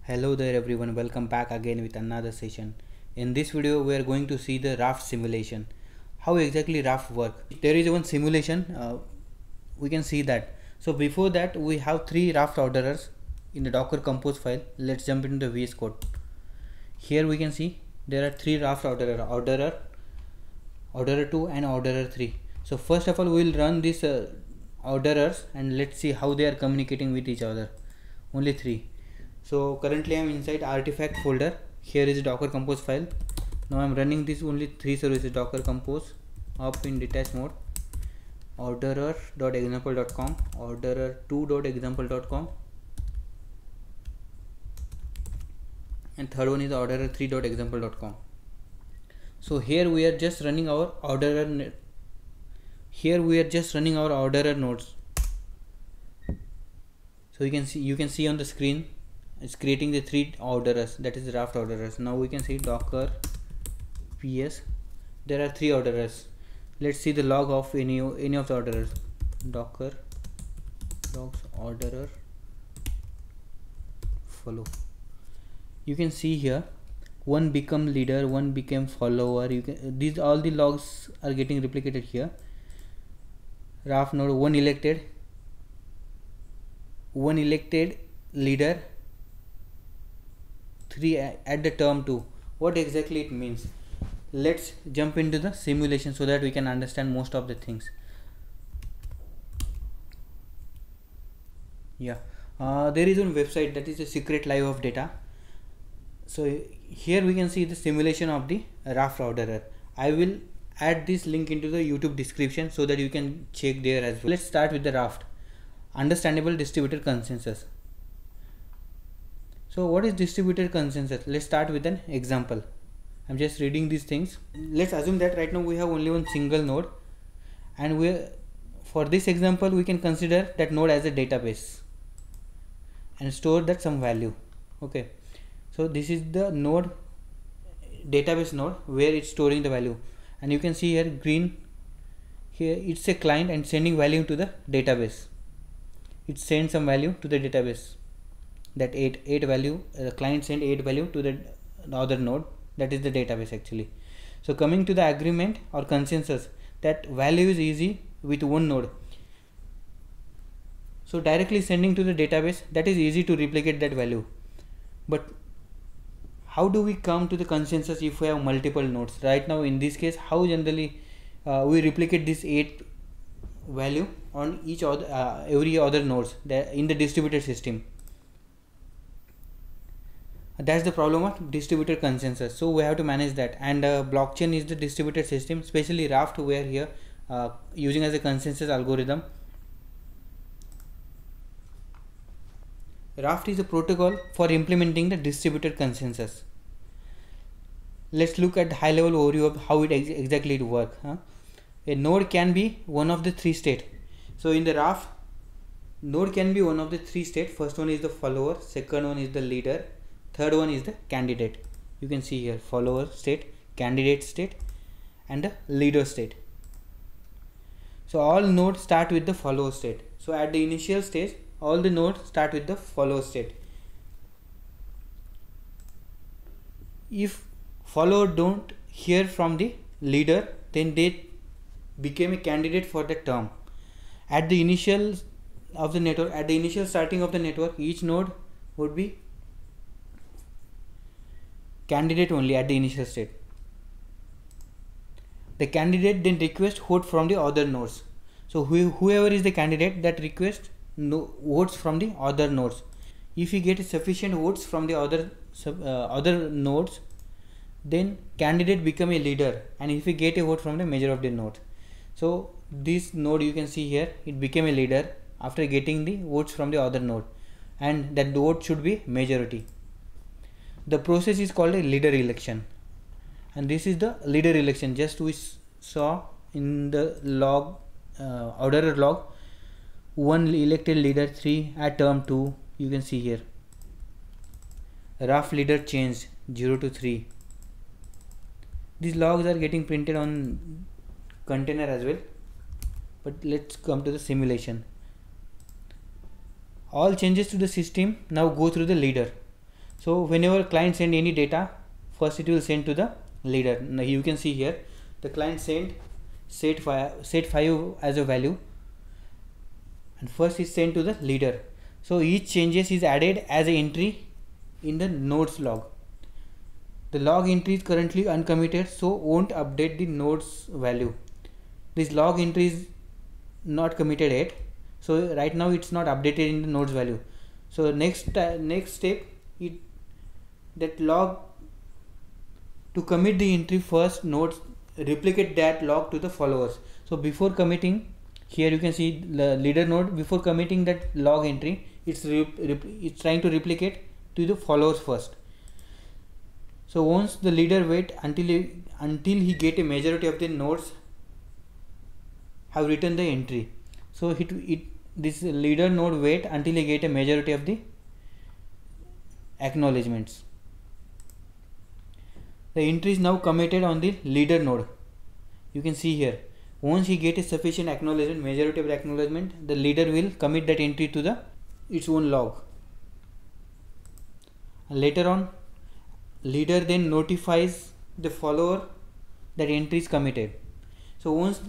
Hello there everyone, welcome back again with another session. In this video we are going to see the raft simulation. How exactly raft work? There is one simulation, we can see that. So before that we have three raft orderers in the Docker Compose file. Let's jump into the VS Code. Here we can see there are three raft orderer 2 and orderer 3. So first of all we will run these orderers and let's see how they are communicating with each other. Only three. So currently I am inside artifact folder. Here is Docker Compose file. Now I am running this only three services: Docker Compose up in detached mode, orderer.example.com, orderer2.example.com, and third one is orderer3.example.com. So here we are just running our orderer. Here we are just running our orderer nodes. So you can see on the screen it's creating the three orderers, that is raft orderers. Now we can see Docker ps, there are three orderers. Let's see the log of any of the orderers. Docker logs orderer follow. You can see here one become leader, one became follower. These all the logs are getting replicated here. Raft node, one elected leader, 3 at the term 2. What exactly it means? Let's jump into the simulation so that we can understand most of the things. There is one website, that is the Secret Life of Data. So here we can see the simulation of the raft orderer. I will add this link into the YouTube description so that you can check there as well. Let's start with the raft. Understandable distributed consensus. So what is distributed consensus? Let's start with an example. I'm just reading these things. Let's assume that right now we have only one single node, and for this example we can consider that node as a database and store that some value. Okay, so this is the node, database node, where it's storing the value, and you can see here green, here it's a client and sending value to the database. It sends some value to the database. That 8 value, the client sent 8 value to the other node, that is the database actually. So coming to the agreement or consensus, that value is easy with one node. So directly sending to the database, that is easy to replicate that value. But how do we come to the consensus if we have multiple nodes? Right now in this case, how generally we replicate this 8 value on each other every other nodes in the distributed system? That's the problem of distributed consensus. So we have to manage that, and blockchain is the distributed system, especially raft we are here using as a consensus algorithm. Raft is a protocol for implementing the distributed consensus. Let's look at the high level overview of how it exactly works. A node can be one of the three states. So in the raft, node can be one of the three states. First one is the follower, second one is the leader, third one is the candidate. You can see here follower state, candidate state, and the leader state. So all nodes start with the follower state. So at the initial stage, all the nodes start with the follower state. If follower don't hear from the leader, then they became a candidate for the term. At the initial of the network, at the initial starting of the network, each node would be candidate only at the initial state. The candidate then requests vote from the other nodes. So whoever is the candidate, that requests votes from the other nodes. If you get sufficient votes from the other nodes, then candidate become a leader, and if you get a vote from the major of the node. So this node, you can see here, it became a leader after getting the votes from the other node, and that vote should be majority. The process is called a leader election, and this is the leader election. Just we saw in the log, orderer log, one elected leader, 3 at term 2. You can see here raft leader changed 0 to 3. These logs are getting printed on container as well. But let's come to the simulation. All changes to the system now go through the leader. So whenever client send any data, first it will send to the leader. Now you can see here the client send set 5 as a value, and first is sent to the leader. So each changes is added as an entry in the nodes log. The log entry is currently uncommitted, so won't update the nodes value. This log entry is not committed yet, so right now it's not updated in the nodes value. So next step, that log, to commit the entry, first nodes replicate that log to the followers. So before committing, here you can see the leader node, before committing that log entry, it's trying to replicate to the followers first. So once the leader wait until he get a majority of the nodes have written the entry. So this leader node wait until he get a majority of the acknowledgements. The entry is now committed on the leader node. You can see here, once he get a sufficient acknowledgement, majority of the acknowledgement, the leader will commit that entry to its own log. And later on, leader then notifies the follower that entry is committed. So once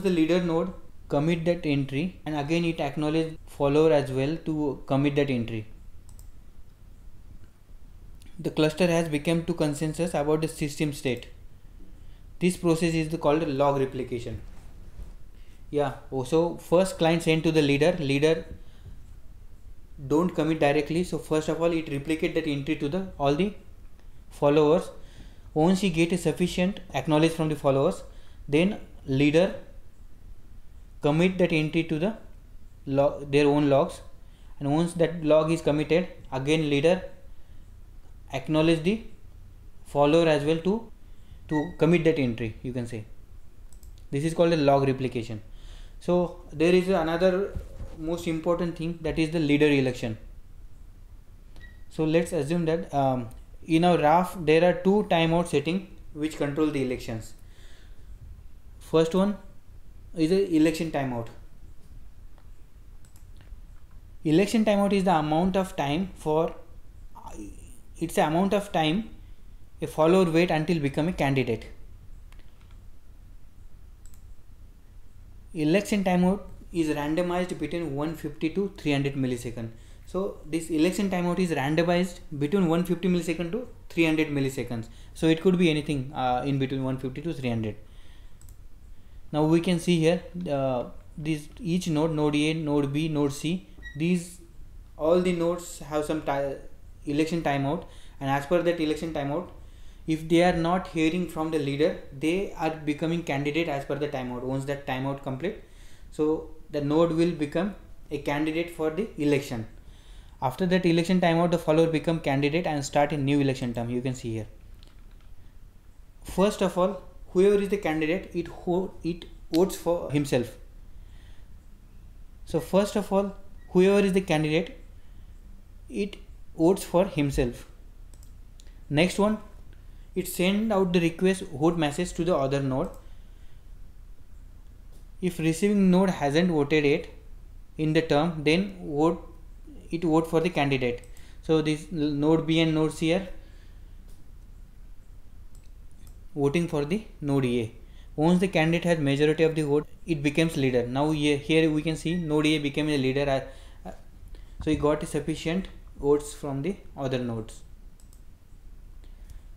the leader node commit that entry, and again it acknowledge follower as well to commit that entry. The cluster has become to consensus about the system state. This process is called log replication. So first client send to the leader don't commit directly. So first of all it replicate that entry to all the followers. Once he get a sufficient acknowledge from the followers, then leader commit that entry to their own logs, and once that log is committed, again leader acknowledge the follower as well to commit that entry. You can say this is called a log replication. So there is another most important thing, that is the leader election. So let's assume that in our RAF there are two timeout settings which control the elections. First one is the election timeout. Election timeout is the amount of time a follower wait until become a candidate. Election timeout is randomized between 150 to 300 milliseconds. So this election timeout is randomized between 150 milliseconds to 300 milliseconds. So it could be anything in between 150 to 300. Now we can see here each node A, node B, node C, all the nodes have some election timeout, and as per that election timeout, if they are not hearing from the leader, they are becoming candidate as per the timeout. Once that timeout complete, so the node will become a candidate for the election. After that election timeout, the follower become candidate and start a new election term. You can see here. First of all, whoever is the candidate, it votes for himself. So first of all, whoever is the candidate, it votes for himself. Next one, it send out the request vote message to the other node. If receiving node hasn't voted yet in the term, then it vote for the candidate. So this node B and node C are voting for the node A. Once the candidate has majority of the vote, it becomes leader. Now here we can see node A became a leader, so he got sufficient votes from the other nodes.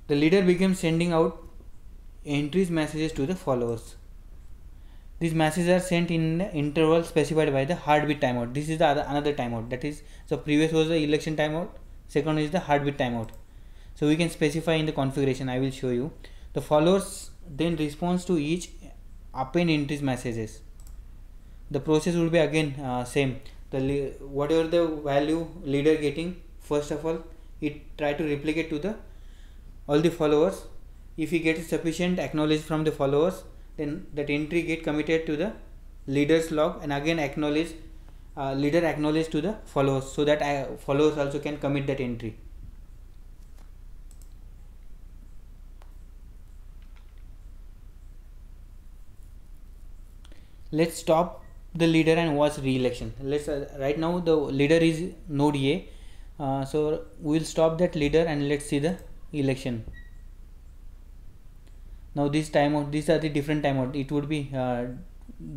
The leader began sending out entries messages to the followers. These messages are sent in the interval specified by the heartbeat timeout. This is the another timeout. That is, so previous was the election timeout, second is the heartbeat timeout. So we can specify in the configuration. I will show you. The followers then responds to each append entries messages. The process will be again same. Whatever the value leader getting, first of all it try to replicate to all the followers. If he gets sufficient acknowledge from the followers, then that entry get committed to the leader's log, and again leader acknowledge to the followers, so that followers also can commit that entry. Let's stop the leader and watch re-election. Let's right now the leader is node A. So we'll stop that leader and let's see the election. Now this timeout, these are the different timeout. It would be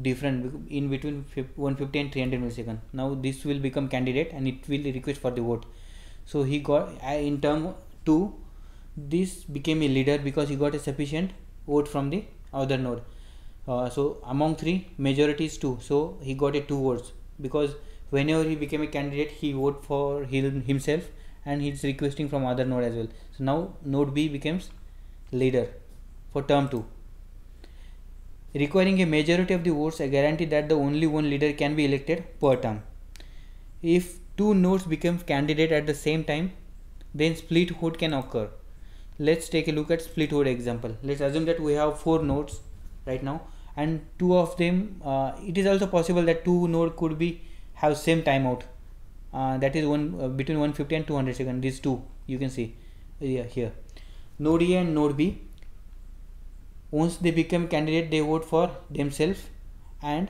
different in between 150 and 300 milliseconds. Now this will become candidate and it will request for the vote. So he got in term 2, this became a leader because he got a sufficient vote from the other node. So among 3, majority is 2, so he got a 2 votes because whenever he became a candidate he vote for himself and he's requesting from other node as well. So now node B becomes leader for term 2. Requiring a majority of the votes, a guarantee that the only one leader can be elected per term. If 2 nodes become candidate at the same time, then split vote can occur. Let's take a look at split vote example. Let's assume that we have 4 nodes right now and 2 of them, it is also possible that 2 node could be have same timeout, that is one between 150 and 200 seconds. These 2 you can see here, node A and node B. Once they become candidate, they vote for themselves and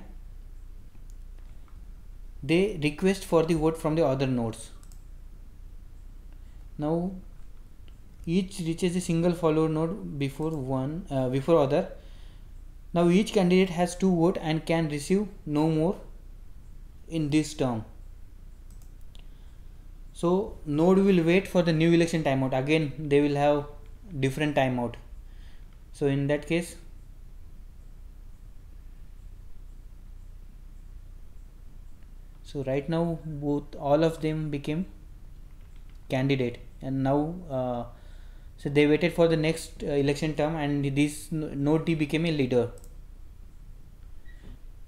they request for the vote from the other nodes. Now each reaches a single follower node before other. Now each candidate has 2 votes and can receive no more in this term. So node will wait for the new election timeout. Again they will have different timeout. So in that case, so right now all of them became candidate and now so they waited for the next election term and this node T became a leader.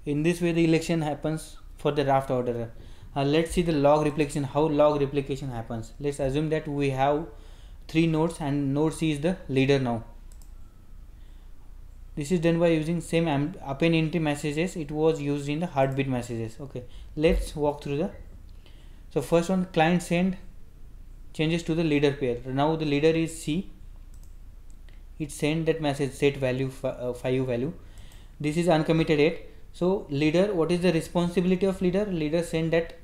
In this way the election happens for the raft order. Let's see the log replication, how log replication happens. Let's assume that we have 3 nodes and node C is the leader now. This is done by using same append entry messages it was used in the heartbeat messages. Okay, let's walk through the. So first one, client send changes to the leader pair. Now the leader is C. It send that message set value 5 value. This is uncommitted yet. So leader, what is the responsibility of leader? Leader send that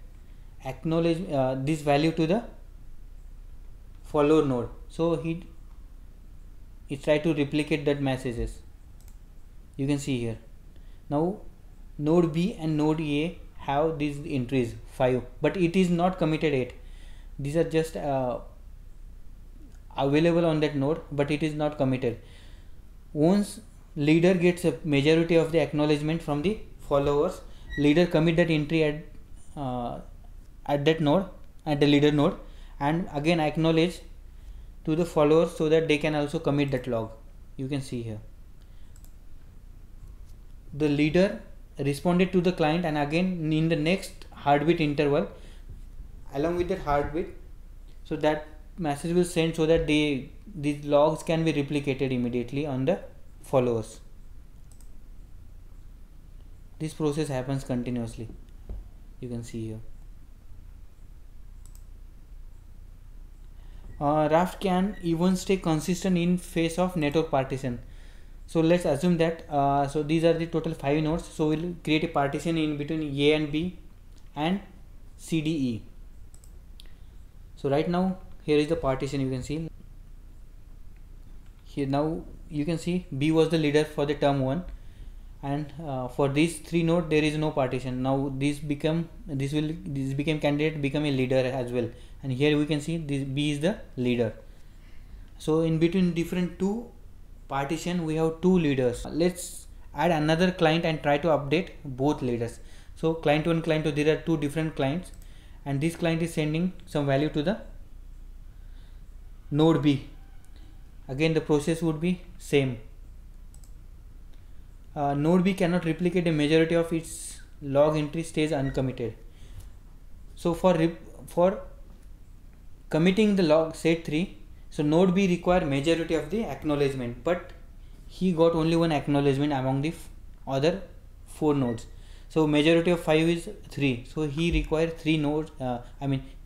acknowledge this value to the follower node. So he try to replicate that messages. You can see here. Now node B and node A have these entries 5, but it is not committed yet. These are just available on that node, but it is not committed. Once leader gets a majority of the acknowledgement from the followers, leader commit that entry at that node, at the leader node, and again acknowledge to the followers so that they can also commit that log. You can see here. The leader responded to the client and again in the next heartbeat interval, along with that heartbeat, so that message will send so that these logs can be replicated immediately on the followers. This process happens continuously. You can see here. Raft can even stay consistent in face of network partition. So let's assume that so these are the total 5 nodes. So we'll create a partition in between A and B and C, D, E. So right now here is the partition. You can see here. Now you can see B was the leader for the term 1, and for these 3 nodes there is no partition. Now this became candidate, become a leader as well, and here we can see this B is the leader. So in between different 2 partition we have 2 leaders. Let's add another client and try to update both leaders. So client 1, client 2, there are 2 different clients, and this client is sending some value to the node B. Again the process would be same. Node B cannot replicate a majority of its log entry, stays uncommitted. So for committing the log set 3, so node B require majority of the acknowledgement, but he got only 1 acknowledgement among the other 4 nodes. So majority of 5 is 3. So he required 3 nodes,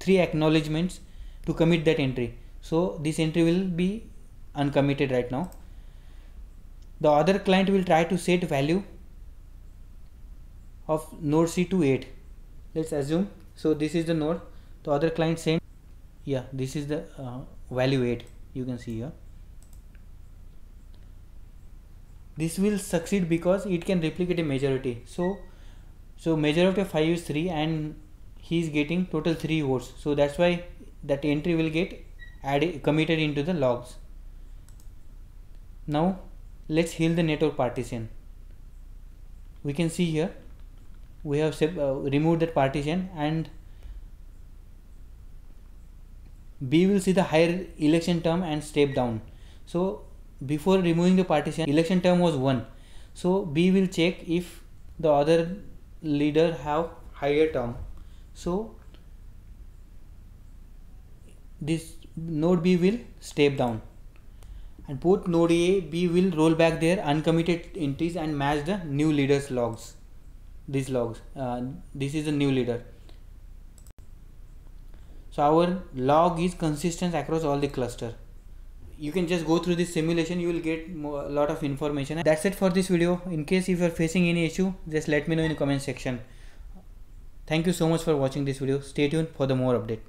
3 acknowledgements to commit that entry. So this entry will be uncommitted right now. The other client will try to set value of node C to 8. Let's assume. So this is the node. The other client sent yeah, this is the value 8 you can see here. This will succeed because it can replicate a majority. So majority of 5 is 3 and he is getting total 3 votes, so that's why that entry will get added, committed into the logs. Now let's heal the network partition. We can see here we have removed that partition, and B will see the higher election term and step down. So before removing the partition, election term was 1, so B will check if the other leader have higher term. So this node B will step down, and both node A, B will roll back their uncommitted entries and match the new leader's logs. These logs, this is the new leader. So our log is consistent across all the cluster. You can just go through this simulation, you will get a lot of information. That's it for this video. In case if you are facing any issue, just let me know in the comment section. Thank you so much for watching this video. Stay tuned for the more update.